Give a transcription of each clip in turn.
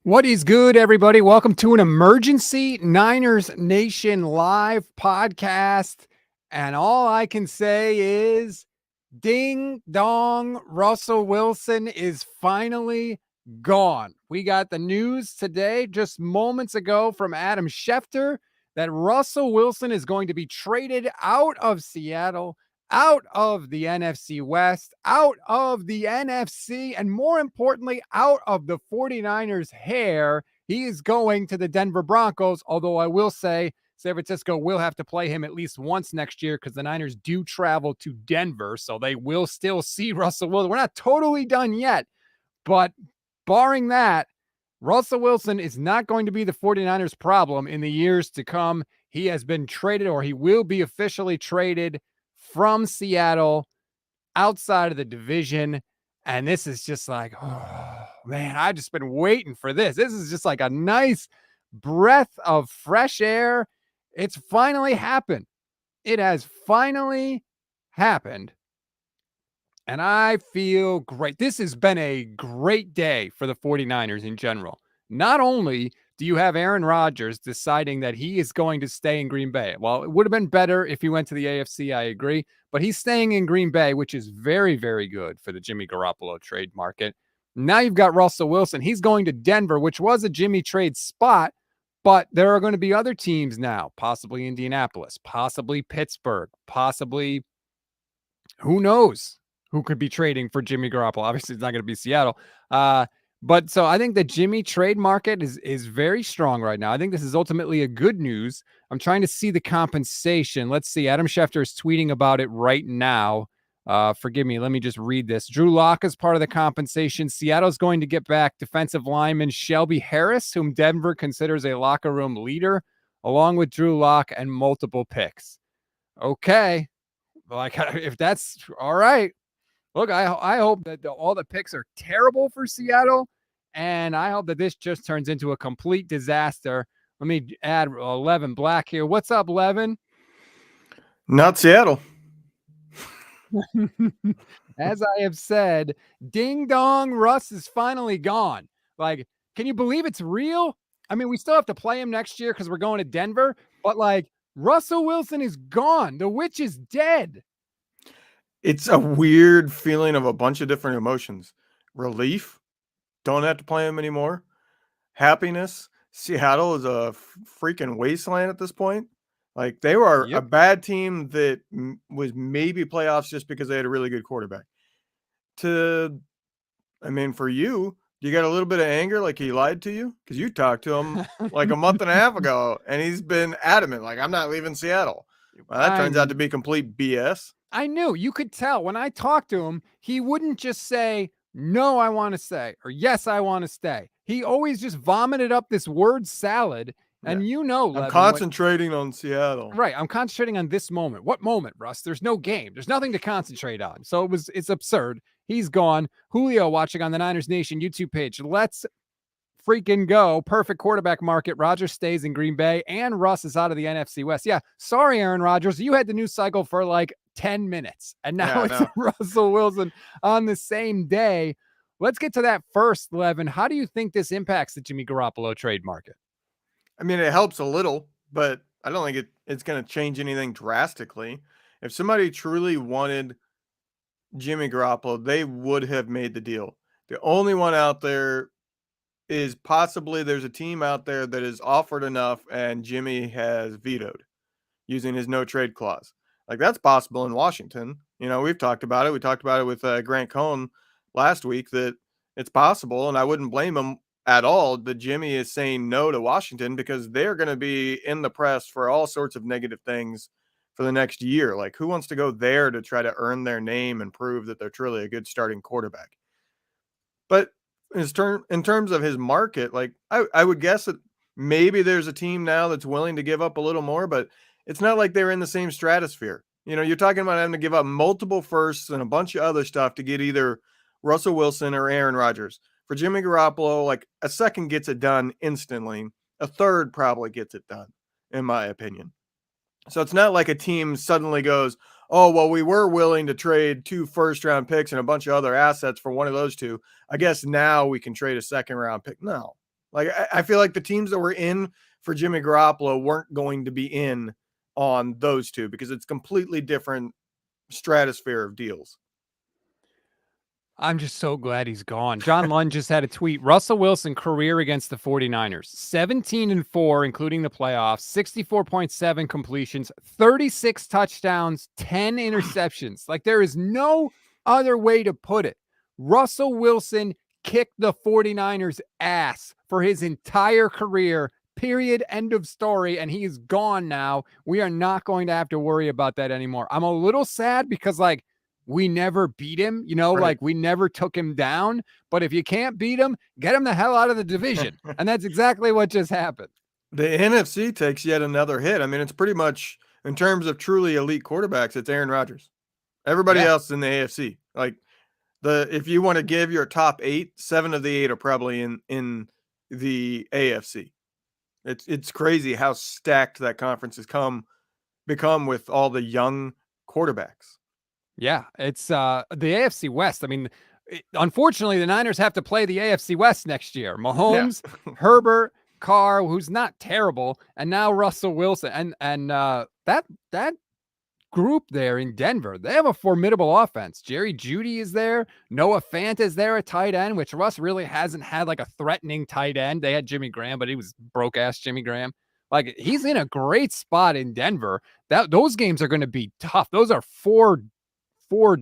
What is good, everybody? Welcome to an emergency Niners Nation live podcast. And all I can say is ding dong, Russell Wilson is finally gone. We got the news today, just moments ago, from Adam Schefter that Russell Wilson is going to be traded out of Seattle, out of the NFC West, out of the NFC, and more importantly, out of the 49ers' hair. He is going to the Denver Broncos, although I will say San Francisco will have to play him at least once next year because the Niners do travel to Denver, so they will still see Russell Wilson. We're not totally done yet, but barring that, Russell Wilson is not going to be the 49ers' problem in the years to come. He has been traded, or he will be officially traded from Seattle outside of the division. And this is just like, oh man, I've just been waiting for this. This is just like a nice breath of fresh air. It's finally happened. It has finally happened. And I feel great. This has been a great day for the 49ers in general. Not only do you have Aaron Rodgers deciding that he is going to stay in Green Bay. Well, it would have been better if he went to the AFC, I agree. But he's staying in Green Bay, which is very, very good for the Jimmy Garoppolo trade market. Now you've got Russell Wilson. He's going to Denver, which was a Jimmy trade spot. But there are going to be other teams now, possibly Indianapolis, possibly Pittsburgh, possibly who knows who could be trading for Jimmy Garoppolo. Obviously, it's not going to be Seattle. But so I think the Jimmy trade market is very strong right now. I think this is ultimately a good news. I'm trying to see the compensation. Let's see. Adam Schefter is tweeting about it right now. Forgive me. Let me just read this. Drew Lock is part of the compensation. Seattle's going to get back defensive lineman Shelby Harris, whom Denver considers a locker room leader, along with Drew Lock and multiple picks. Okay. Like, if that's all right. Look, I hope that all the picks are terrible for Seattle, and I hope that this just turns into a complete disaster. Let me add Levin Black here. What's up, Levin? Not Seattle. As I have said, ding dong, Russ is finally gone. Like, can you believe it's real? I mean, we still have to play him next year because we're going to Denver, but like, Russell Wilson is gone. The witch is dead. It's a weird feeling of a bunch of different emotions. Relief, don't have to play him anymore. Happiness, Seattle is a freaking wasteland at this point. Like, they were a bad team that was maybe playoffs just because they had a really good quarterback. For you, you got a little bit of anger like he lied to you? Because you talked to him like a month and a half ago, and he's been adamant, like, I'm not leaving Seattle. Well, that turns out to be complete BS. I knew. You could tell when I talked to him, he wouldn't just say, no, I want to stay, or yes, I want to stay. He always just vomited up this word salad. And Levin, I'm concentrating on Seattle. Right. I'm concentrating on this moment. What moment, Russ? There's no game. There's nothing to concentrate on. So it's absurd. He's gone. Julio watching on the Niners Nation YouTube page. Let's freaking go. Perfect quarterback market. Rodgers stays in Green Bay and Russ is out of the NFC West. Yeah. Sorry, Aaron Rodgers. You had the news cycle for like 10 minutes and now it's Russell Wilson on the same day. Let's get to that first, Levin. How do you think this impacts the Jimmy Garoppolo trade market? I mean, it helps a little, but I don't think it's going to change anything drastically. If somebody truly wanted Jimmy Garoppolo, they would have made the deal. The only one out there is possibly there's a team out there that has offered enough and Jimmy has vetoed using his no trade clause. Like, that's possible in Washington. You know, we've talked about it. We talked about it with Grant Cohn last week that it's possible, and I wouldn't blame him at all that Jimmy is saying no to Washington because they're going to be in the press for all sorts of negative things for the next year. Like, who wants to go there to try to earn their name and prove that they're truly a good starting quarterback? But in terms of his market, like, I would guess that maybe there's a team now that's willing to give up a little more, but it's not like they're in the same stratosphere. You know, you're talking about having to give up multiple firsts and a bunch of other stuff to get either Russell Wilson or Aaron Rodgers. For Jimmy Garoppolo, like, a second gets it done instantly. A third probably gets it done, in my opinion. So it's not like a team suddenly goes, oh, well, we were willing to trade 2 first-round picks and a bunch of other assets for one of those two. I guess now we can trade a second-round pick. No. Like, I feel like the teams that were in for Jimmy Garoppolo weren't going to be in on those two because it's completely different stratosphere of deals. I'm just so glad he's gone. John Lund just had a tweet. Russell Wilson career against the 49ers, 17-4, including the playoffs, 64.7 completions, 36 touchdowns, 10 interceptions. Like, there is no other way to put it. Russell Wilson kicked the 49ers ass for his entire career. Period. End of story. And he is gone now. We are not going to have to worry about that anymore. I'm a little sad because, like, we never beat him, Right. like we never took him down. But if you can't beat him, get him the hell out of the division. And that's exactly what just happened. The NFC takes yet another hit. I mean, it's pretty much in terms of truly elite quarterbacks, it's Aaron Rodgers. Everybody else in the AFC. Like, if you want to give your top 8, 7 of the 8 are probably in the AFC. It's crazy how stacked that conference has become with all the young quarterbacks. Yeah, it's the AFC West. I mean, unfortunately, the Niners have to play the AFC West next year. Mahomes, Herbert, Carr, who's not terrible, and now Russell Wilson. And that group there in Denver, they have a formidable offense. Jerry Jeudy is there. Noah Fant is there at tight end, which Russ really hasn't had like a threatening tight end. They had Jimmy Graham, but he was broke-ass Jimmy Graham. Like, he's in a great spot in Denver. Those games are going to be tough. Those are four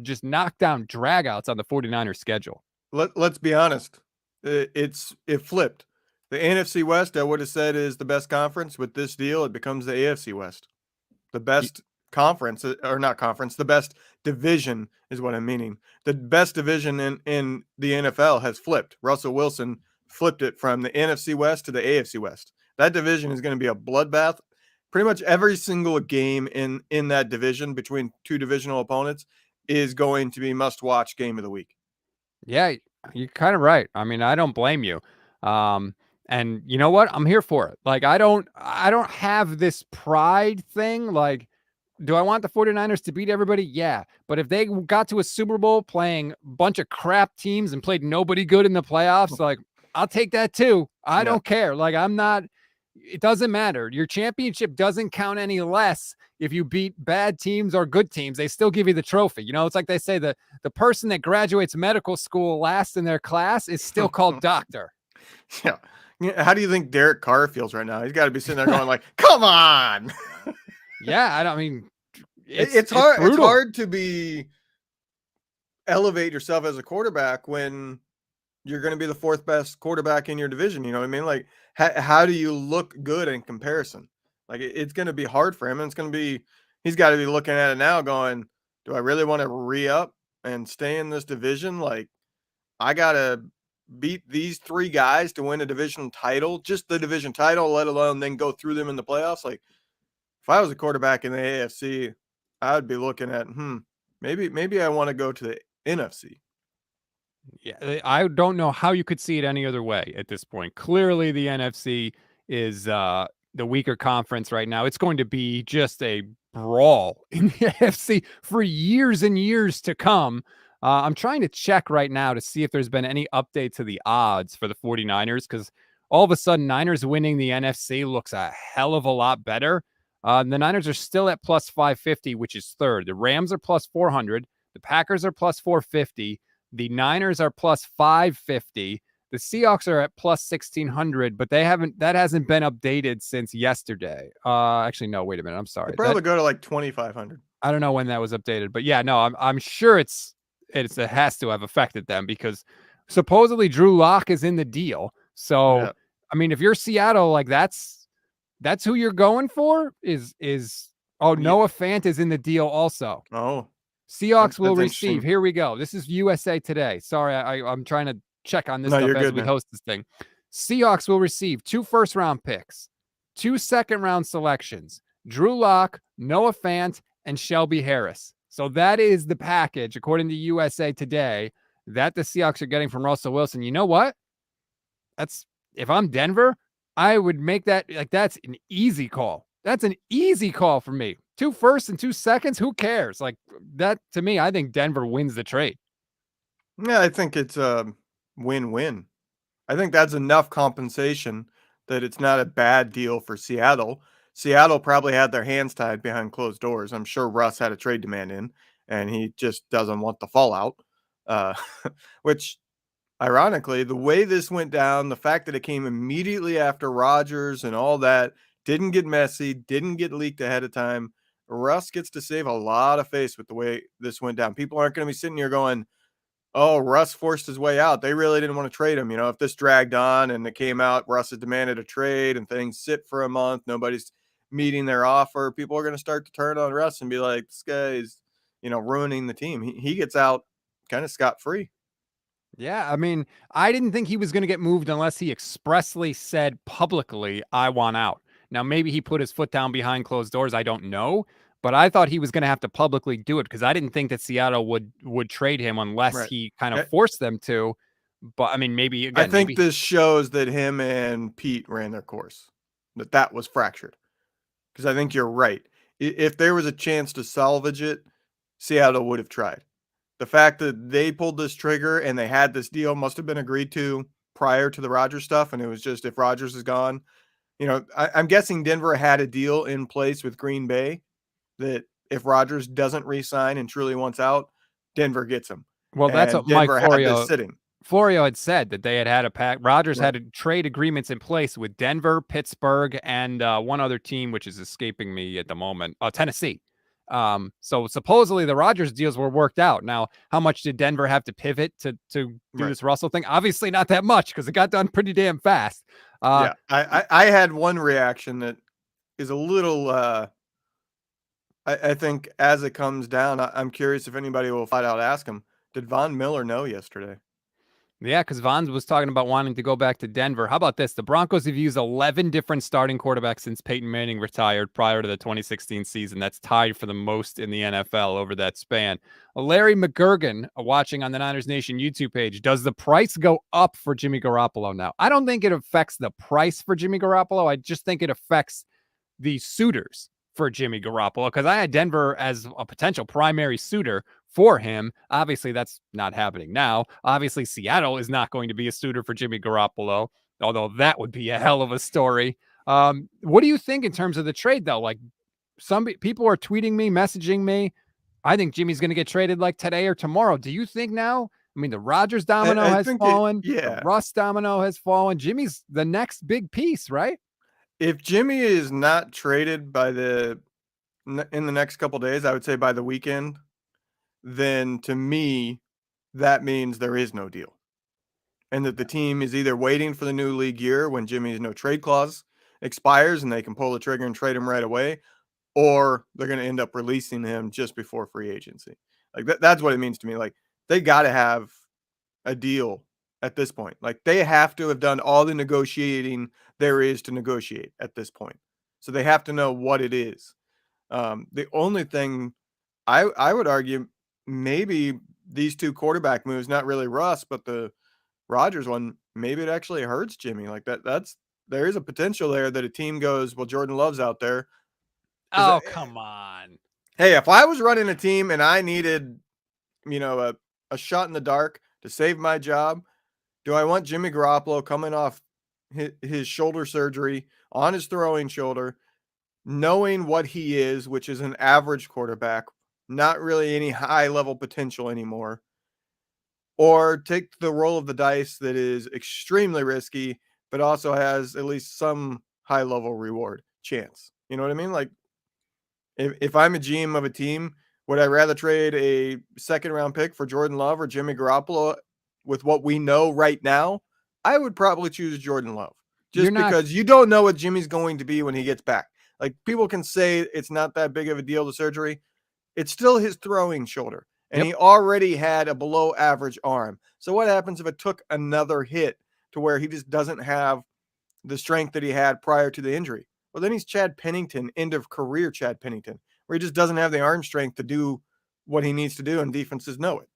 just knockdown dragouts on the 49ers schedule. Let's be honest. It flipped. The NFC West, I would have said, is the best conference. With this deal, it becomes the AFC West. The best conference, or not conference, the best division is what I'm meaning. The best division in the NFL has flipped. Russell Wilson flipped it from the NFC West to the AFC West. That division is going to be a bloodbath. Pretty much every single game in that division between two divisional opponents is going to be must-watch game of the week. Yeah, you're kind of right. I mean, I don't blame you. And you know what? I'm here for it. Like, I don't have this pride thing. Like, do I want the 49ers to beat everybody? Yeah. But if they got to a Super Bowl playing a bunch of crap teams and played nobody good in the playoffs, like, I'll take that too. I don't care. Like, it doesn't matter. Your championship doesn't count any less if you beat bad teams or good teams. They still give you the trophy. It's like they say the person that graduates medical school last in their class is still called doctor. Yeah. How do you think Derek Carr feels right now? He's got to be sitting there going like, come on. Yeah. I mean, it's hard. It's hard to elevate yourself as a quarterback when you're going to be the 4th best quarterback in your division. You know what I mean? Like, how do you look good in comparison? Like, it's going to be hard for him. And he's got to be looking at it now going, do I really want to re-up and stay in this division? Like, I got to beat these 3 guys to win a division title, just the division title, let alone then go through them in the playoffs. Like, if I was a quarterback in the AFC, I would be looking at, maybe I want to go to the NFC. Yeah, I don't know how you could see it any other way at this point. Clearly, the NFC is the weaker conference right now. It's going to be just a brawl in the AFC for years and years to come. I'm trying to check right now to see if there's been any update to the odds for the 49ers, because all of a sudden, Niners winning the NFC looks a hell of a lot better. The Niners are still at plus 550, which is third. The Rams are plus 400. The Packers are plus 450. The Niners are plus 550. The Seahawks are at plus 1,600, but that hasn't been updated since yesterday. Actually, no, wait a minute. I'm sorry. They probably go to like 2,500. I don't know when that was updated, but yeah, no, I'm sure it has to have affected them, because supposedly Drew Lock is in the deal. So, yeah. I mean, if you're Seattle, like that's who you're going for Noah Fant is in the deal also. Oh, Seahawks will receive. Here we go. This is USA Today. Sorry, I'm trying to check on this stuff as we host this thing. Seahawks will receive 2 first-round picks, 2 second-round selections, Drew Lock, Noah Fant, and Shelby Harris. So that is the package, according to USA Today, that the Seahawks are getting from Russell Wilson. You know what? If I'm Denver, I would make that, like, that's an easy call. That's an easy call for me. 2 firsts and 2 seconds. Who cares? Like, that, to me, I think Denver wins the trade. Yeah, I think it's a win-win. I think that's enough compensation that it's not a bad deal for Seattle. Seattle probably had their hands tied behind closed doors. I'm sure Russ had a trade demand in, and he just doesn't want the fallout. Uh, which, ironically, the way this went down, the fact that it came immediately after Rodgers and all that, didn't get messy, didn't get leaked ahead of time. Russ gets to save a lot of face with the way this went down. People aren't going to be sitting here going, oh, Russ forced his way out. They really didn't want to trade him. You know, if this dragged on and it came out, Russ had demanded a trade and things sit for a month, nobody's meeting their offer, people are going to start to turn on Russ and be like, this guy is, ruining the team. He gets out kind of scot free. Yeah, I mean, I didn't think he was going to get moved unless he expressly said publicly, I want out. Now, maybe he put his foot down behind closed doors. I don't know. But I thought he was going to have to publicly do it because I didn't think that Seattle would trade him unless Right. he kind of forced them to. But I mean, maybe I again, think maybe this shows that him and Pete ran their course, that was fractured. Because I think you're right. If there was a chance to salvage it, Seattle would have tried. The fact that they pulled this trigger and they had this deal must have been agreed to prior to the Rodgers stuff. And it was just if Rodgers is gone, I'm guessing Denver had a deal in place with Green Bay that if Rodgers doesn't re-sign and truly wants out, Denver gets him. well, that's And what Mike Denver had this sitting. Florio had said that they had a pack. Rodgers Right. had trade agreements in place with Denver, Pittsburgh, and one other team, which is escaping me at the moment, Tennessee. So supposedly the Rodgers deals were worked out. Now, how much did Denver have to pivot to do Right. this Russell thing? Obviously, not that much because it got done pretty damn fast. Yeah. I had one reaction that is a little I think as it comes down, I'm curious if anybody will flat out ask him, did Von Miller know yesterday? Yeah, because Vons was talking about wanting to go back to Denver. How about this? The Broncos have used 11 different starting quarterbacks since Peyton Manning retired prior to the 2016 season. That's tied for the most in the NFL over that span. Larry McGurgan, watching on the Niners Nation YouTube page, does the price go up for Jimmy Garoppolo now? I don't think it affects the price for Jimmy Garoppolo. I just think it affects the suitors for Jimmy Garoppolo because I had Denver as a potential primary suitor for him. Obviously, that's not happening now. Obviously, Seattle is not going to be a suitor for Jimmy Garoppolo, although that would be a hell of a story. What do you think in terms of the trade, though? Like, some people are tweeting me, messaging me. I think Jimmy's going to get traded like today or tomorrow. Do you think now? I mean, the Rodgers domino I has think fallen. The yeah. Russ domino has fallen. Jimmy's the next big piece, right? If Jimmy is not traded in the next couple days, I would say by the weekend, then to me, that means there is no deal. And that the team is either waiting for the new league year when Jimmy's no trade clause expires and they can pull the trigger and trade him right away, or they're going to end up releasing him just before free agency. Like that's what it means to me. Like they got to have a deal at this point. Like they have to have done all the negotiating there is to negotiate at this point. So they have to know what it is. The only thing I would argue, maybe these two quarterback moves, not really Russ, but the Rodgers one, maybe it actually hurts Jimmy. Like there is a potential there that a team goes, well, Jordan Love's out there. Oh, come on. Hey, if I was running a team and I needed, a shot in the dark to save my job, do I want Jimmy Garoppolo coming off his shoulder surgery on his throwing shoulder, knowing what he is, which is an average quarterback, not really any high level potential anymore, or take the roll of the dice that is extremely risky, but also has at least some high level reward chance? You know what I mean? Like if I'm a GM of a team, would I rather trade a second round pick for Jordan Love or Jimmy Garoppolo with what we know right now? I would probably choose Jordan Love just because you don't know what Jimmy's going to be when he gets back. Like people can say it's not that big of a deal, the surgery. It's still his throwing shoulder. And he already had a below average arm. So what happens if it took another hit to where he just doesn't have the strength that he had prior to the injury? Well, then he's Chad Pennington, end of career Chad Pennington, where he just doesn't have the arm strength to do what he needs to do, and defenses know it.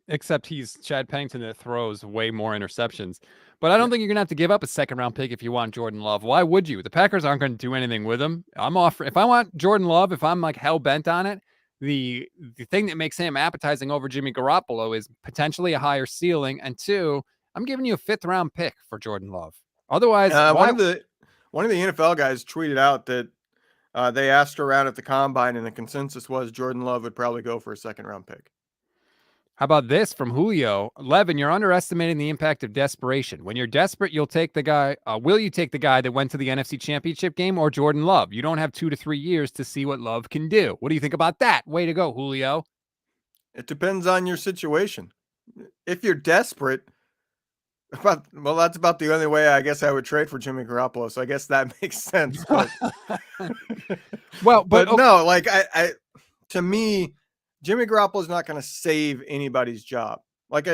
Except he's Chad Pennington that throws way more interceptions. But I don't think you're going to have to give up a second round pick if you want Jordan Love. Why would you? The Packers aren't going to do anything with him. If I want Jordan Love, if I'm like hell bent on it, the thing that makes him appetizing over Jimmy Garoppolo is potentially a higher ceiling, and two, I'm giving you a 5th round pick for Jordan Love. Otherwise, One of the NFL guys tweeted out that they asked around at the combine, and the consensus was Jordan Love would probably go for a 2nd round pick. How about this from Julio? Levin, you're underestimating the impact of desperation. When you're desperate, you'll take the guy. Will you take the guy that went to the NFC Championship game or Jordan Love? You don't have 2 to 3 years to see what Love can do. What do you think about that? Way to go, Julio. It depends on your situation. If you're desperate, that's about the only way I guess I would trade for Jimmy Garoppolo. So I guess that makes sense. But, well, but okay. No, like to me, Jimmy Garoppolo is not going to save anybody's job. Like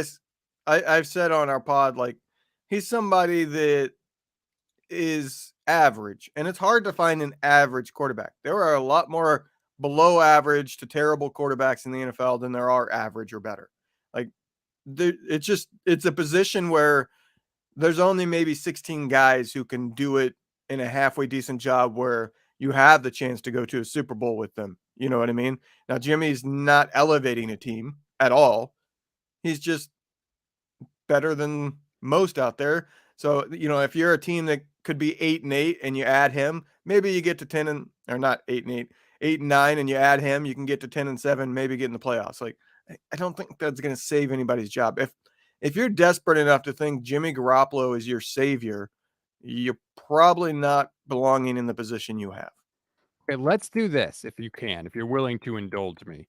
I've said on our pod, like he's somebody that is average, and it's hard to find an average quarterback. There are a lot more below average to terrible quarterbacks in the NFL than there are average or better. Like it's a position where there's only maybe 16 guys who can do it in a halfway decent job where you have the chance to go to a Super Bowl with them. You know what I mean? Now, Jimmy's not elevating a team at all. He's just better than most out there. So, if you're a team that could be 8-8 and you add him, maybe you get to 10 or not 8-8, 8-9, and you add him, you can get to 10-7, maybe get in the playoffs. Like, I don't think that's going to save anybody's job. If you're desperate enough to think Jimmy Garoppolo is your savior, you're probably not belonging in the position you have. Okay, let's do this if you can, if you're willing to indulge me.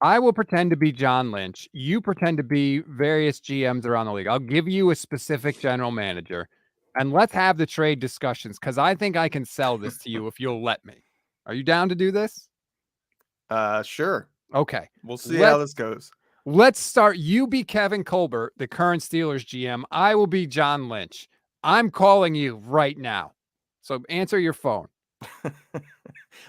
I will pretend to be John Lynch. You pretend to be various GMs around the league. I'll give you a specific general manager, and let's have the trade discussions because I think I can sell this to you if you'll let me. Are you down to do this? Sure. Okay. We'll see how this goes. Let's start. You be Kevin Colbert, the current Steelers GM. I will be John Lynch. I'm calling you right now. So answer your phone.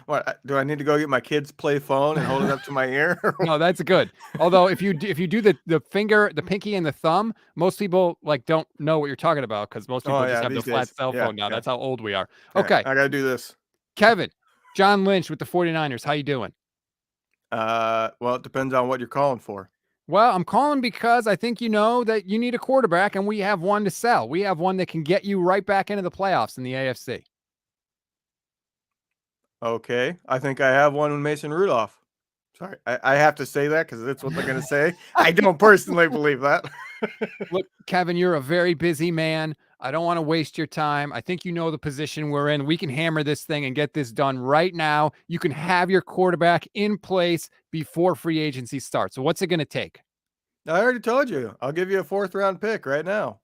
What, do I need to go get my kids' play phone and hold it up to my ear? No, that's good. Although if you do the finger, the pinky and the thumb, most people don't know what you're talking about because most people just have the flat cell phone now. Yeah. That's how old we are. Okay. I got to do this. Kevin, John Lynch with the 49ers. How you doing? Well, it depends on what you're calling for. Well, I'm calling because I think you know that you need a quarterback and we have one to sell. We have one that can get you right back into the playoffs in the AFC. Okay. I think I have one with Mason Rudolph. Sorry. I have to say that because that's what they're going to say. I don't personally believe that. Look, Kevin, you're a very busy man. I don't want to waste your time. I think you know the position we're in. We can hammer this thing and get this done right now. You can have your quarterback in place before free agency starts. So what's it going to take? I already told you. I'll give you a 4th round pick right now.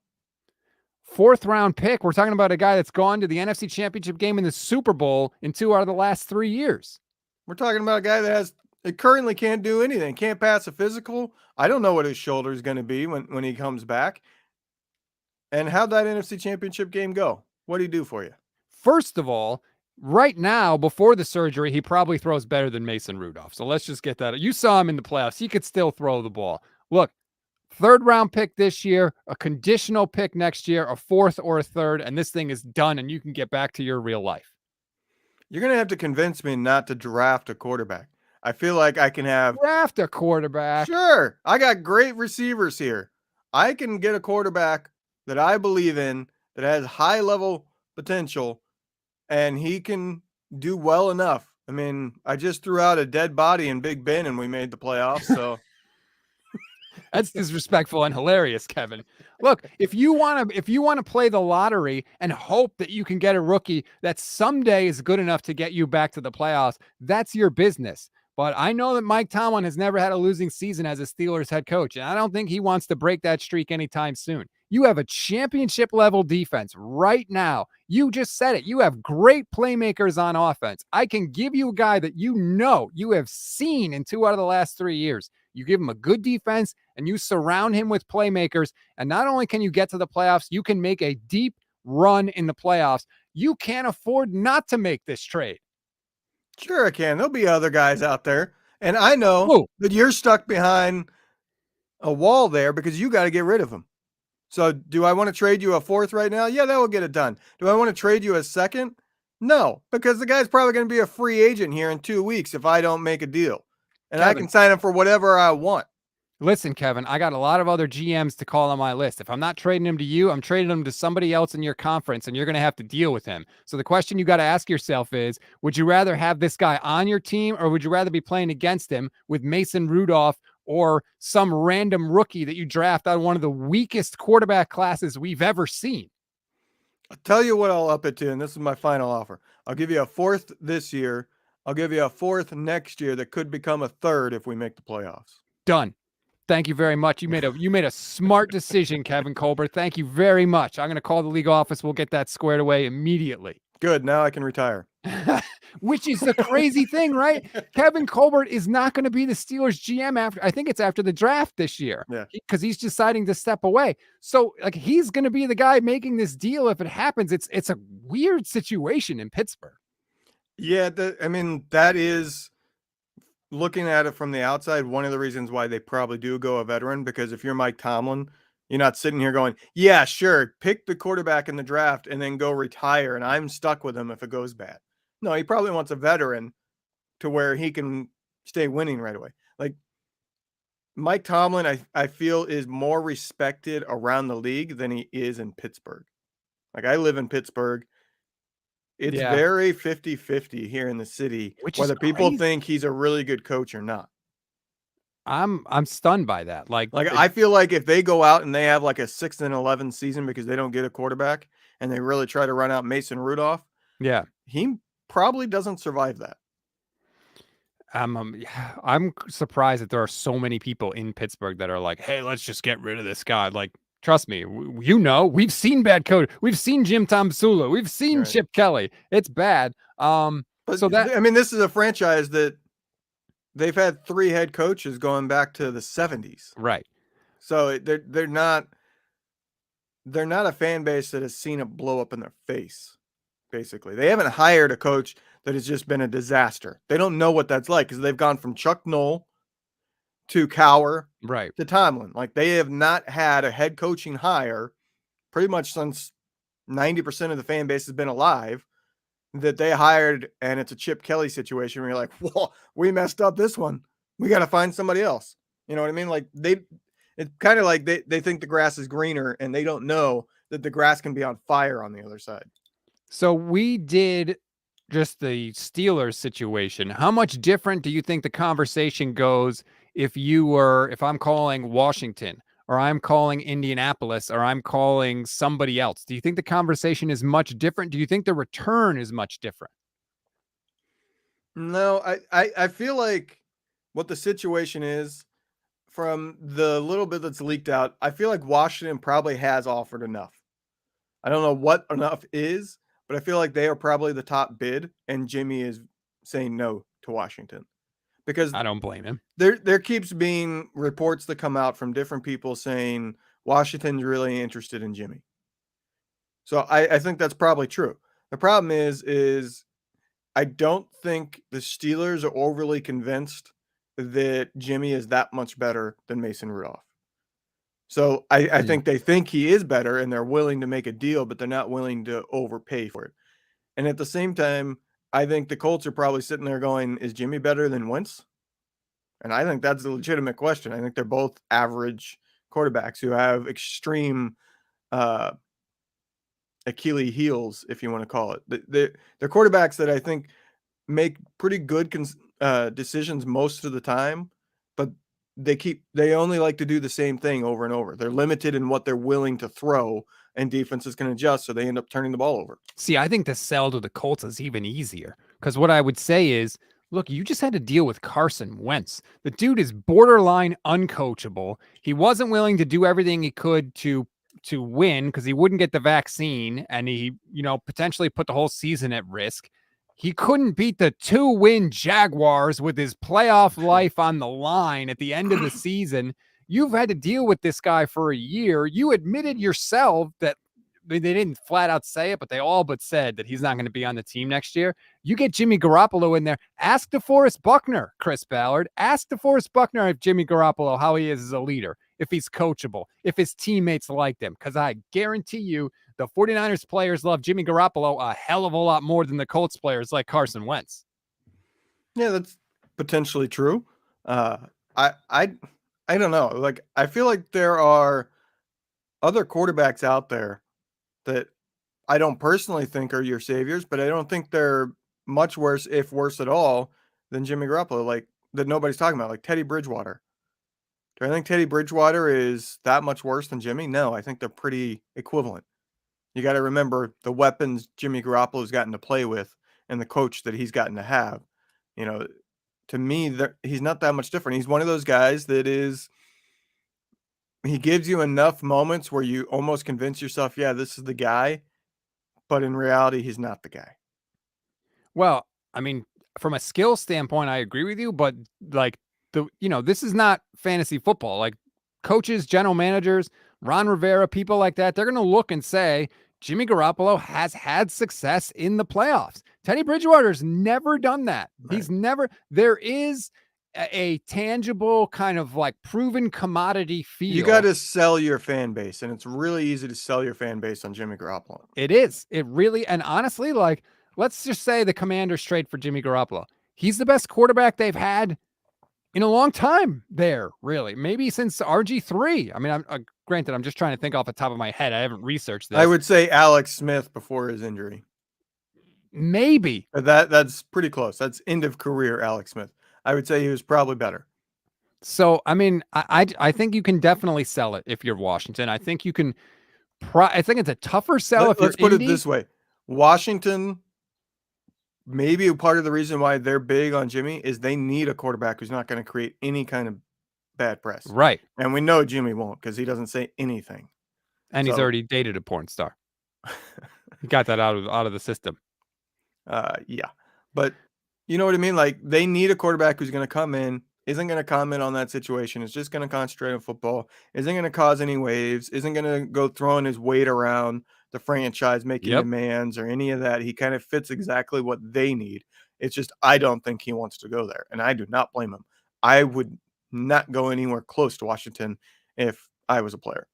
4th round pick? We're talking about a guy that's gone to the NFC Championship game in the Super Bowl in 2 out of the last 3 years. We're talking about a guy that currently can't do anything, can't pass a physical. I don't know what his shoulder is going to be when he comes back. And how'd that NFC Championship game go? What'd he do for you? First of all, right now, before the surgery, he probably throws better than Mason Rudolph. So let's just get that. You saw him in the playoffs. He could still throw the ball. Look, 3rd round pick this year, a conditional pick next year, a 4th or a 3rd, and this thing is done and you can get back to your real life. You're going to have to convince me not to draft a quarterback. I feel like I can draft a quarterback. Sure. I got great receivers here. I can get a quarterback that I believe in that has high level potential and he can do well enough. I mean, I just threw out a dead body in Big Ben and we made the playoffs. So that's disrespectful and hilarious, Kevin. Look, if you want to play the lottery and hope that you can get a rookie that someday is good enough to get you back to the playoffs, that's your business. But I know that Mike Tomlin has never had a losing season as a Steelers head coach, and I don't think he wants to break that streak anytime soon. You have a championship level defense right now. You just said it. You have great playmakers on offense. I can give you a guy that you have seen in 2 out of the last 3 years. You give him a good defense and you surround him with playmakers. And not only can you get to the playoffs, you can make a deep run in the playoffs. You can't afford not to make this trade. Sure I can. There'll be other guys out there. And I know that you're stuck behind a wall there because you got to get rid of them. So do I want to trade you a 4th right now? Yeah, that will get it done. Do I want to trade you a 2nd? No, because the guy's probably going to be a free agent here in 2 weeks if I don't make a deal. And Kevin, I can sign him for whatever I want. Listen, Kevin, I got a lot of other GMs to call on my list. If I'm not trading him to you, I'm trading him to somebody else in your conference, and you're going to have to deal with him. So the question you got to ask yourself is, would you rather have this guy on your team, or would you rather be playing against him with Mason Rudolph or some random rookie that you draft out of one of the weakest quarterback classes we've ever seen? I'll tell you what I'll up it to, and this is my final offer. I'll give you a fourth this year. I'll give you a fourth next year that could become a third if we make the playoffs. Done. Thank you very much. You made a smart decision, Kevin Colbert. Thank you very much. I'm going to call the league office. We'll get that squared away immediately. Good. Now I can retire. Which is the crazy thing, right? Kevin Colbert is not going to be the Steelers GM after the draft this year. Yeah. Because he's deciding to step away. So like he's going to be the guy making this deal if it happens. It's a weird situation in Pittsburgh. Yeah, that is, looking at it from the outside, one of the reasons why they probably do go a veteran, because if you're Mike Tomlin, you're not sitting here going, yeah, sure, pick the quarterback in the draft and then go retire, and I'm stuck with him if it goes bad. No, he probably wants a veteran to where he can stay winning right away. Like Mike Tomlin, I feel, is more respected around the league than he is in Pittsburgh. Like I live in Pittsburgh. It's very 50-50 here in the city, whether people think he's a really good coach or not. I'm stunned by that. Like I feel like if they go out and they have like a 6-11 season because they don't get a quarterback and they really try to run out Mason Rudolph, he probably doesn't survive that. I'm surprised that there are so many people in Pittsburgh that are like, hey, let's just get rid of this guy. Like, trust me, we've seen bad code. We've seen Jim Tomsula. We've seen Chip Kelly. It's bad. But this is a franchise that they've had 3 head coaches going back to the 70s. Right. So they're not a fan base that has seen it blow up in their face. Basically, they haven't hired a coach that has just been a disaster. They don't know what that's like because they've gone from Chuck Noll to Cowher, to Tomlin. Like they have not had a head coaching hire pretty much since 90% of the fan base has been alive that they hired, and it's a Chip Kelly situation where you're like, well, we messed up this one. We got to find somebody else. You know what I mean? Like it's kind of like they think the grass is greener and they don't know that the grass can be on fire on the other side. So we did just the Steelers situation. How much different do you think the conversation goes if I'm calling Washington, or I'm calling Indianapolis, or I'm calling somebody else? Do you think the conversation is much different? Do you think the return is much different? No, I feel like what the situation is, from the little bit that's leaked out, I feel like Washington probably has offered enough. I don't know what enough is, but I feel like they are probably the top bid, and Jimmy is saying no to Washington. Because I don't blame him. There keeps being reports that come out from different people saying Washington's really interested in Jimmy. So I think that's probably true. The problem is I don't think the Steelers are overly convinced that Jimmy is that much better than Mason Rudolph. So I think they think he is better and they're willing to make a deal, but they're not willing to overpay for it. And at the same time, I think the Colts are probably sitting there going, is Jimmy better than Wentz? And I think that's a legitimate question. I think they're both average quarterbacks who have extreme Achilles heels, if you want to call it. They're quarterbacks that I think make pretty good decisions most of the time, but they only like to do the same thing over and over. They're limited in what they're willing to throw, and defenses can adjust, so they end up turning the ball over. See, I think the sell to the Colts is even easier, because what I would say is, look, you just had to deal with Carson Wentz. The dude is borderline uncoachable. He wasn't willing to do everything he could to win because he wouldn't get the vaccine, and he, potentially put the whole season at risk. He couldn't beat the 2-win Jaguars with his playoff life on the line at the end of the season. You've had to deal with this guy for a year. You admitted yourself that they didn't flat out say it, but they all but said that he's not going to be on the team next year. You get Jimmy Garoppolo in there. Ask DeForest Buckner, Chris Ballard. Ask DeForest Buckner if Jimmy Garoppolo, how he is as a leader, if he's coachable, if his teammates like him. Because I guarantee you the 49ers players love Jimmy Garoppolo a hell of a lot more than the Colts players like Carson Wentz. Yeah, that's potentially true. I I don't know. Like, I feel like there are other quarterbacks out there that I don't personally think are your saviors, but I don't think they're much worse, if worse at all, than Jimmy Garoppolo, like, that nobody's talking about, like Teddy Bridgewater. Do I think Teddy Bridgewater is that much worse than Jimmy? No, I think they're pretty equivalent. You got to remember the weapons Jimmy Garoppolo's gotten to play with and the coach that he's gotten to have. You know, to me, he's not that much different. He's one of those guys that is, he gives you enough moments where you almost convince yourself, yeah, this is the guy, but in reality, he's not the guy. Well, I mean, from a skill standpoint, I agree with you, but like this is not fantasy football. Like coaches, general managers, Ron Rivera, people like that, they're going to look and say, Jimmy Garoppolo has had success in the playoffs. Teddy Bridgewater's never done that. Right. He's never, there is a tangible kind of like proven commodity feel. You got to sell your fan base, and it's really easy to sell your fan base on Jimmy Garoppolo. It is. It really, and honestly, like, let's just say the Commanders trade for Jimmy Garoppolo. He's the best quarterback they've had in a long time there, really. Maybe since RG3. I mean, granted, I'm just trying to think off the top of my head. I haven't researched this. I would say Alex Smith before his injury. Maybe. That's pretty close. That's end of career Alex Smith. I would say he was probably better. So, I mean, I think you can definitely sell it if you're Washington. I think you can. I think it's a tougher sell if you're Let's put Indy. it this way. Washington, maybe a part of the reason why they're big on Jimmy is they need a quarterback who's not going to create any kind of bad press. Right. And we know Jimmy won't because he doesn't say anything. And he's already dated a porn star. He got that out of the system. Yeah. But you know what I mean? Like, they need a quarterback who's going to come in, isn't going to comment on that situation, is just going to concentrate on football, isn't going to cause any waves, isn't going to go throwing his weight around the franchise, making demands or any of that. He kind of fits exactly what they need. It's just, I don't think he wants to go there, and I do not blame him. I would not go anywhere close to Washington if I was a player.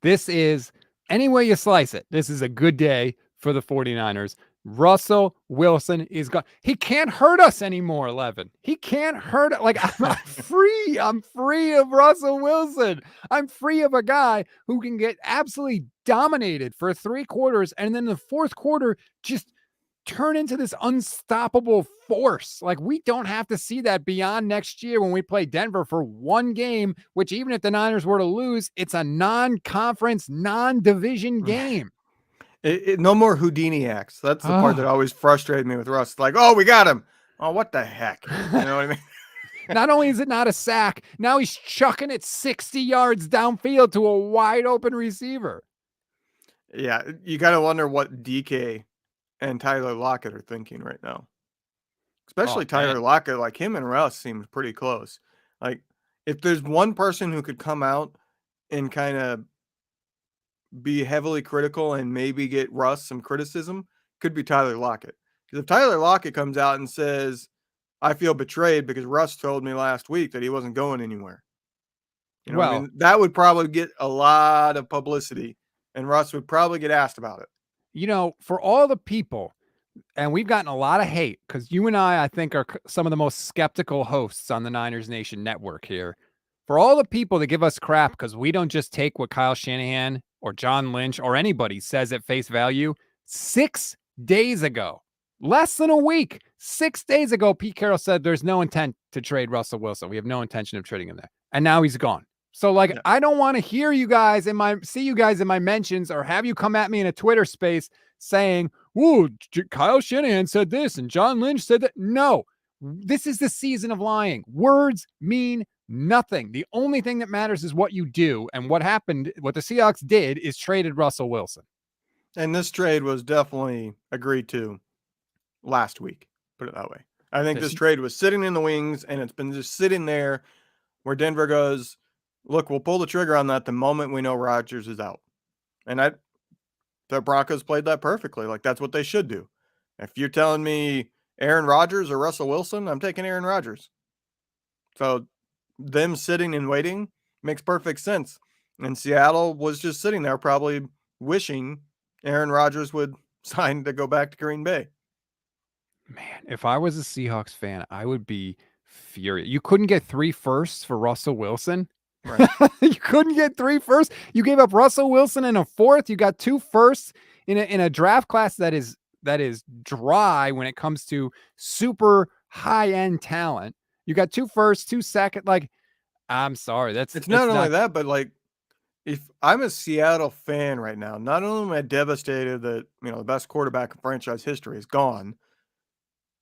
This is, any way you slice it, this is a good day for the 49ers. Russell Wilson is gone. He can't hurt us anymore, 11. He can't hurt it. Like, I'm free. I'm free of Russell Wilson. I'm free of a guy who can get absolutely dominated for 3 quarters and then the fourth quarter just turn into this unstoppable force. Like, we don't have to see that beyond next year when we play Denver for one game, which even if the Niners were to lose, it's a non-conference, non-division game. No more Houdini acts. That's the part that always frustrated me with Russ. Like, oh, we got him. Oh, what the heck? You know what I mean? Not only is it not a sack, now he's chucking it 60 yards downfield to a wide open receiver. Yeah, you got to wonder what DK and Tyler Lockett are thinking right now. Especially Tyler Lockett. Like, him and Russ seems pretty close. Like, if there's one person who could come out and kind of be heavily critical and maybe get Russ some criticism, could be Tyler Lockett. Because if Tyler Lockett comes out and says, I feel betrayed because Russ told me last week that he wasn't going anywhere. You know, I mean, that would probably get a lot of publicity, and Russ would probably get asked about it. You know, for all the people, and we've gotten a lot of hate because you and I think, are some of the most skeptical hosts on the Niners Nation network here. For all the people that give us crap because we don't just take what Kyle Shanahan or John Lynch or anybody says at face value, 6 days ago, less than a week, 6 days ago, Pete Carroll said there's no intent to trade Russell Wilson. We have no intention of trading him there. And now he's gone. So, like, I don't want to hear you guys see you guys in my mentions or have you come at me in a Twitter space saying, "Whoa, Kyle Shanahan said this and John Lynch said that." No, this is the season of lying. Words mean nothing. The only thing that matters is what you do. And what happened, what the Seahawks did is traded Russell Wilson. And this trade was definitely agreed to last week, put it that way. I think this trade was sitting in the wings, and it's been just sitting there where Denver goes, look, we'll pull the trigger on that the moment we know Rodgers is out. And the Broncos played that perfectly. Like, that's what they should do. If you're telling me Aaron Rodgers or Russell Wilson, I'm taking Aaron Rodgers. So them sitting and waiting makes perfect sense. And Seattle was just sitting there probably wishing Aaron Rodgers would sign to go back to Green Bay. Man, if I was a Seahawks fan, I would be furious. You couldn't get 3 firsts for Russell Wilson. Right. You couldn't get 3 firsts. You gave up Russell Wilson and a 4th. You got 2 firsts in a draft class that is dry when it comes to super high-end talent. You got 2 firsts, 2 second. Like, I'm sorry. It's not only that, but like, if I'm a Seattle fan right now, not only am I devastated that, the best quarterback in franchise history is gone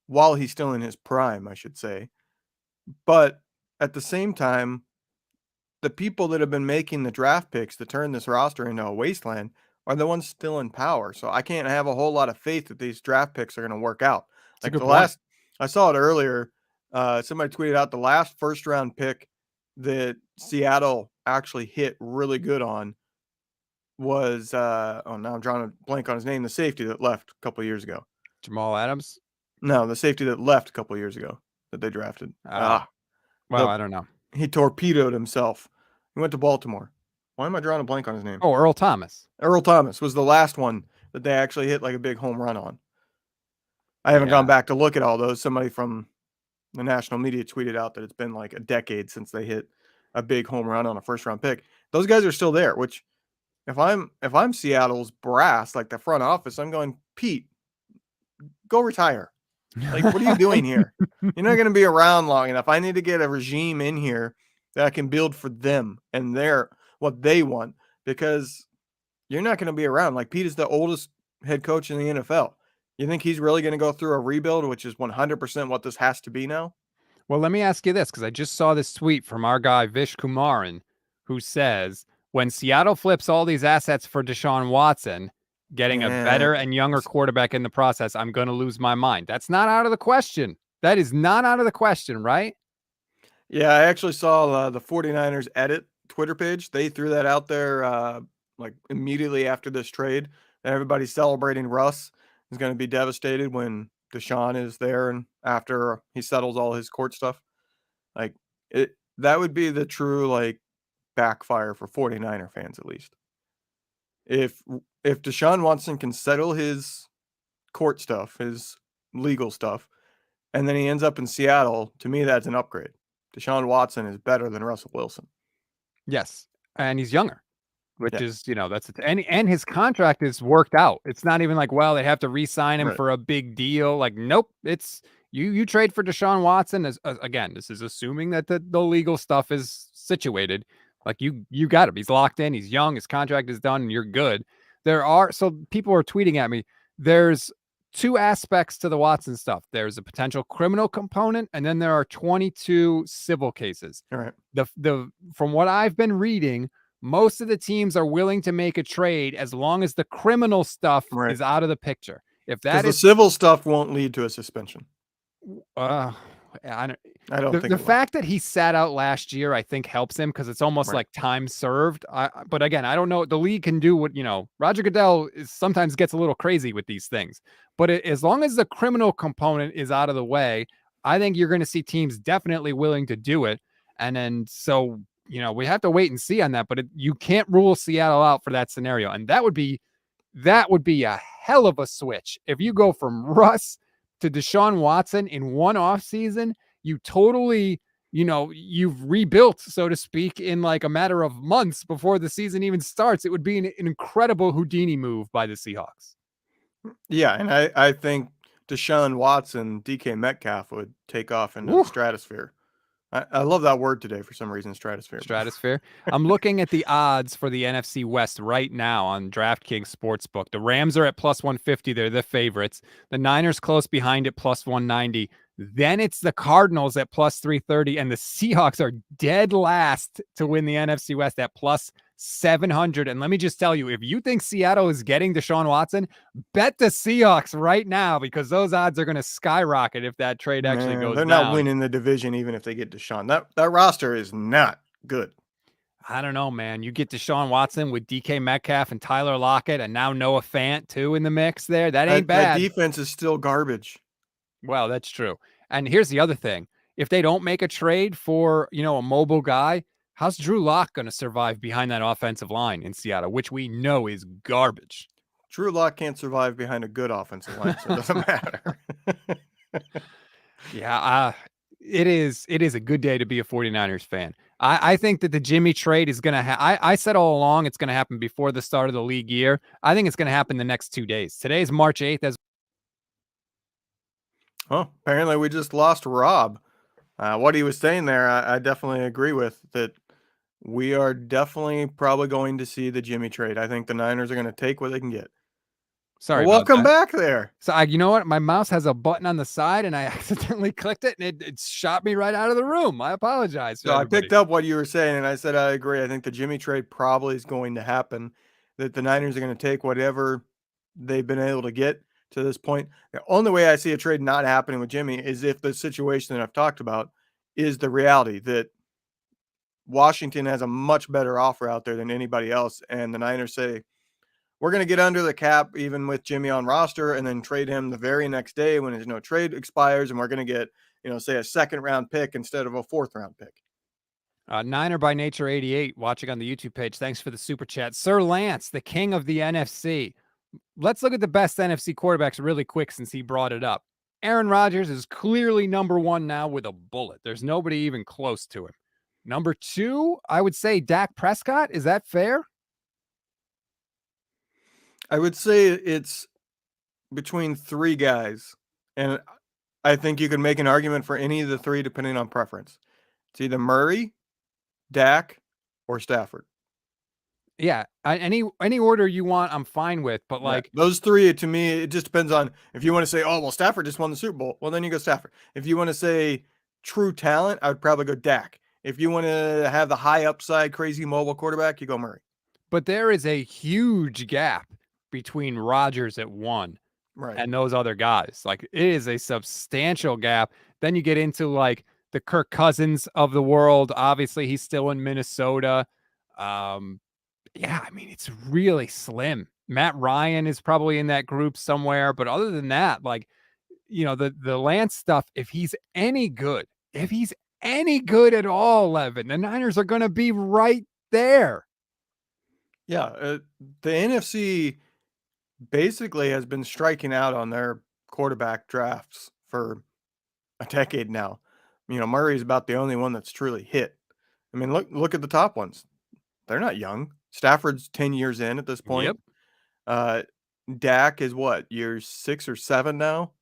while he's still in his prime, I should say, but at the same time, the people that have been making the draft picks to turn this roster into a wasteland are the ones still in power. So I can't have a whole lot of faith that these draft picks are going to work out. It's a Like good the point. last, I saw it earlier. Somebody tweeted out the last first round pick that Seattle actually hit really good on was, now I'm drawing a blank on his name, the safety that left a couple years ago. Jamal Adams. No, the safety that left a couple years ago that they drafted. Well, I don't know. He torpedoed himself. He went to Baltimore. Why am I drawing a blank on his name? Oh, Earl Thomas. Earl Thomas was the last one that they actually hit like a big home run on. I haven't Yeah. gone back to look at all those. Somebody from the national media tweeted out that it's been like a decade since they hit a big home run on a first round pick. Those guys are still there, which if I'm Seattle's brass, like the front office, I'm going, Pete, go retire. Like, what are you doing here? You're not going to be around long enough. I need to get a regime in here that I can build for them and what they want, because you're not going to be around. Like, Pete is the oldest head coach in the NFL. You think he's really going to go through a rebuild, which is 100% what this has to be now? Well, let me ask you this, because I just saw this tweet from our guy Vish Kumaran, who says, when Seattle flips all these assets for Deshaun Watson, getting a better and younger quarterback in the process, I'm going to lose my mind. That's not out of the question. That is not out of the question, right? Yeah, I actually saw the 49ers edit Twitter page. They threw that out there like immediately after this trade. And everybody's celebrating Russ is going to be devastated when Deshaun is there and after he settles all his court stuff. Like, that would be the true like backfire for 49er fans, at least. If Deshaun Watson can settle his court stuff, his legal stuff, and then he ends up in Seattle, to me that's an upgrade. Deshaun Watson is better than Russell Wilson. Yes, and he's younger, which Yeah. is, that's and his contract is worked out. It's not even like, well, they have to re-sign him Right. for a big deal. Like, nope, it's you trade for Deshaun Watson. As again, this is assuming that the legal stuff is situated. Like, you got him. He's locked in. He's young. His contract is done, and you're good. So people are tweeting at me. There's 2 aspects to the Watson stuff. There's a potential criminal component, and then there are 22 civil cases. All right. From what I've been reading, most of the teams are willing to make a trade as long as the criminal stuff is out of the picture. If that is, the civil stuff won't lead to a suspension. I don't think the fact that he sat out last year, I think, helps him, because it's almost like time served. But again, I don't know. The league can do what, Roger Goodell sometimes gets a little crazy with these things. But as long as the criminal component is out of the way, I think you're going to see teams definitely willing to do it. And then, so, we have to wait and see on that. But you can't rule Seattle out for that scenario. And that would be a hell of a switch. If you go from Russ to Deshaun Watson in one offseason, you totally, you've rebuilt, so to speak, in like a matter of months before the season even starts. It would be an incredible Houdini move by the Seahawks. Yeah, and I think Deshaun Watson, DK Metcalf would take off into the stratosphere. I love that word today for some reason, stratosphere. Stratosphere. I'm looking at the odds for the NFC West right now on DraftKings Sportsbook. The Rams are at plus 150. They're the favorites. The Niners close behind at plus 190. Then it's the Cardinals at plus 330, and the Seahawks are dead last to win the NFC West at plus 700. And let me just tell you, if you think Seattle is getting Deshaun Watson, bet the Seahawks right now, because those odds are going to skyrocket if that trade actually goes down. They're not winning the division even if they get Deshaun. That roster is not good. I don't know, man. You get Deshaun Watson with DK Metcalf and Tyler Lockett and now Noah Fant too in the mix there. That ain't bad. That defense is still garbage. Well, that's true. And here's the other thing. If they don't make a trade for, a mobile guy, how's Drew Lock going to survive behind that offensive line in Seattle, which we know is garbage? Drew Lock can't survive behind a good offensive line, so it doesn't matter. Yeah, it is a good day to be a 49ers fan. I think that the Jimmy trade is going to I said all along it's going to happen before the start of the league year. I think it's going to happen the next 2 days. Today is March 8th. Well, apparently we just lost Rob. What he was saying there, I definitely agree with that. We are definitely probably going to see the Jimmy trade. I think the Niners are going to take what they can get. Sorry Well, about welcome that. back there. So you know what? My mouse has a button on the side, and I accidentally clicked it, and it shot me right out of the room. I apologize. So I picked up what you were saying, and I said I agree. I think the Jimmy trade probably is going to happen. That the Niners are going to take whatever they've been able to get to this point. The only way I see a trade not happening with Jimmy is if the situation that I've talked about is the reality that Washington has a much better offer out there than anybody else, and the Niners say, we're going to get under the cap even with Jimmy on roster and then trade him the very next day when his no trade expires, and we're going to get, say a second round pick instead of a fourth round pick. Niner by Nature 88 watching on the YouTube page. Thanks for the super chat. Sir Lance, the king of the NFC. Let's look at the best NFC quarterbacks really quick since he brought it up. Aaron Rodgers is clearly number one now with a bullet. There's nobody even close to him. Number two, I would say Dak Prescott. Is that fair? I would say it's between three guys, and I think you could make an argument for any of the three depending on preference. It's either Murray, Dak, or Stafford. Yeah, any order you want, I'm fine with. But like those three, to me, it just depends on if you want to say, oh, well, Stafford just won the Super Bowl. Well, then you go Stafford. If you want to say true talent, I would probably go Dak. If you want to have the high upside, crazy mobile quarterback, you go Murray. But there is a huge gap between Rodgers at 1 and those other guys. Like, it is a substantial gap. Then you get into like the Kirk Cousins of the world. Obviously, he's still in Minnesota. Yeah, I mean, it's really slim. Matt Ryan is probably in that group somewhere. But other than that, like, the Lance stuff, if he's any good at all, Levin, the Niners are going to be right there. Yeah, the NFC basically has been striking out on their quarterback drafts for a decade now. Murray's about the only one that's truly hit. I mean, look at the top ones. They're not young. Stafford's 10 years in at this point. Yep. Dak is what, year 6 or 7 now?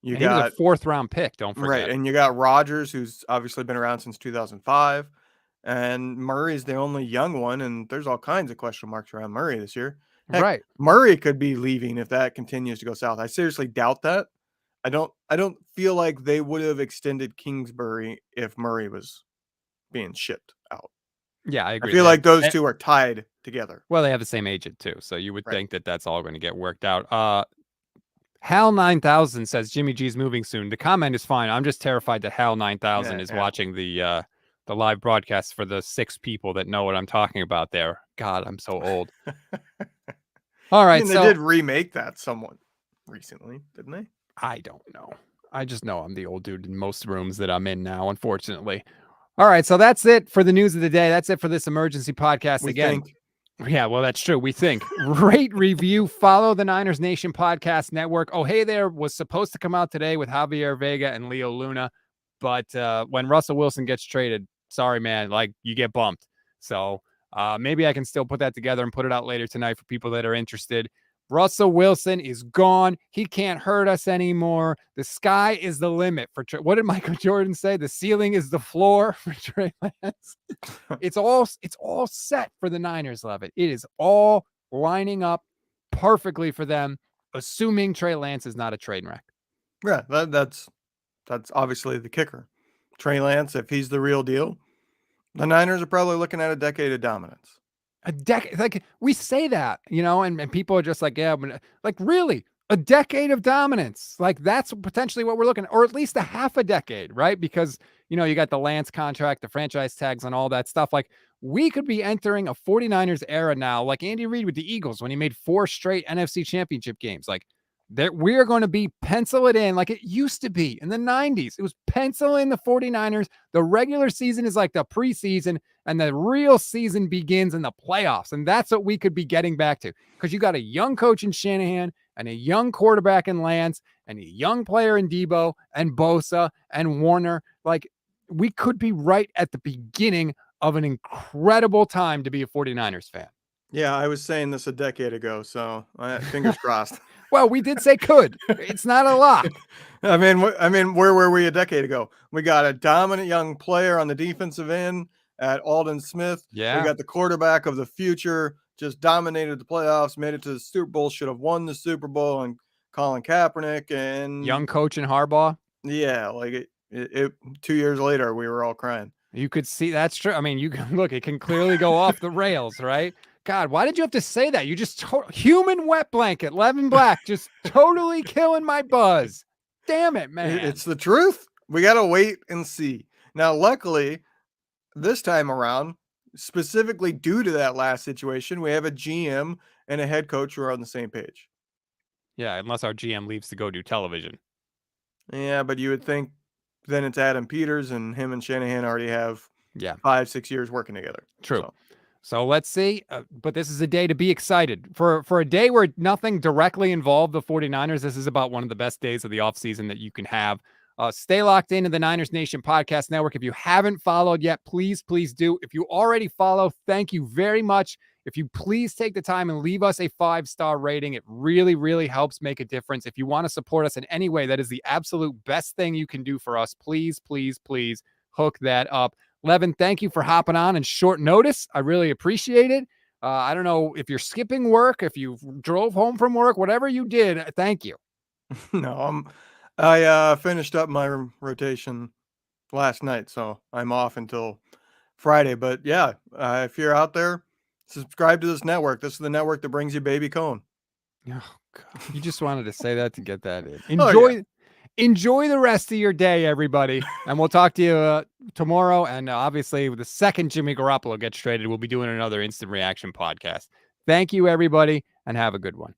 He was a 4th round pick, don't forget. Right, and you got Rodgers, who's obviously been around since 2005. And Murray's the only young one, and there's all kinds of question marks around Murray this year. Heck, right. Murray could be leaving if that continues to go south. I seriously doubt that. I don't feel like they would have extended Kingsbury if Murray was being shipped out. Yeah, I agree. I feel like those two are tied together. Well, they have the same agent too, so you would think that that's all going to get worked out. Hal 9000 says Jimmy G's moving soon. The comment is fine. I'm just terrified that Hal 9000 is watching the live broadcast for the 6 people that know what I'm talking about there. God, I'm so old. All right, they did remake that somewhat recently, didn't they? I don't know. I just know I'm the old dude in most rooms that I'm in now, unfortunately. All right, so that's it for the news of the day. That's it for this emergency podcast. We think. Yeah, well, that's true. We think. Rate, review, follow the Niners Nation Podcast Network. Oh, Hey There was supposed to come out today with Javier Vega and Leo Luna, but when Russell Wilson gets traded, sorry, man, like, you get bumped. So maybe I can still put that together and put it out later tonight for people that are interested. Russell Wilson is gone. He can't hurt us anymore. The sky is the limit for what did Michael Jordan say? The ceiling is the floor for Trey Lance. It's all set for the Niners, Levin. It is all lining up perfectly for them, assuming Trey Lance is not a train wreck. Yeah, that's obviously the kicker. Trey Lance, if he's the real deal, the Niners are probably looking at a decade of dominance. A decade, like, we say that, and people are just like, yeah, but like, really, a decade of dominance. Like, that's potentially what we're looking at, or at least a half a decade, right? Because, you got the Lance contract, the franchise tags, and all that stuff. Like, we could be entering a 49ers era now, like Andy Reid with the Eagles when he made 4 straight NFC championship games. Like, we're going to be pencil it in like it used to be in the 90s. It was pencil in the 49ers. The regular season is like the preseason, and the real season begins in the playoffs. And that's what we could be getting back to, because you got a young coach in Shanahan and a young quarterback in Lance, and a young player in Debo and Bosa and Warner. Like, we could be right at the beginning of an incredible time to be a 49ers fan. Yeah, I was saying this a decade ago, so fingers crossed. Well, we did say could. It's not a lock. I mean, where were we a decade ago? We got a dominant young player on the defensive end at Aldon Smith. Yeah. We got the quarterback of the future, just dominated the playoffs, made it to the Super Bowl, should have won the Super Bowl, and Colin Kaepernick and Young coach in Harbaugh. Yeah, like it 2 years later, we were all crying. You could see that's true. I mean, you can look, it can clearly go off the rails, right? God, why did you have to say that? You just human wet blanket, Levin Black, just totally killing my buzz. Damn it, man. It's the truth. We got to wait and see. Now, luckily, this time around, specifically due to that last situation, we have a GM and a head coach who are on the same page. Yeah, unless our GM leaves to go do television. Yeah, but you would think then it's Adam Peters, and him and Shanahan already have 5-6 years working together. True. So let's see. But this is a day to be excited. For a day where nothing directly involved the 49ers, this is about one of the best days of the offseason that you can have. Stay locked into the Niners Nation Podcast Network. If you haven't followed yet, please do. If you already follow, thank you very much. If you please take the time and leave us a 5-star rating, it really, really helps make a difference. If you want to support us in any way, that is the absolute best thing you can do for us. Please hook that up. Levin, thank you for hopping on in short notice. I really appreciate it. I don't know if you're skipping work, if you drove home from work, whatever you did, thank you. No, I finished up my rotation last night, so I'm off until Friday. But yeah, if you're out there, subscribe to this network. This is the network that brings you Baby Cone. Oh, God. You just wanted to say that to get that in. Enjoy the rest of your day, everybody. And we'll talk to you tomorrow. And obviously, the second Jimmy Garoppolo gets traded, we'll be doing another instant reaction podcast. Thank you, everybody, and have a good one.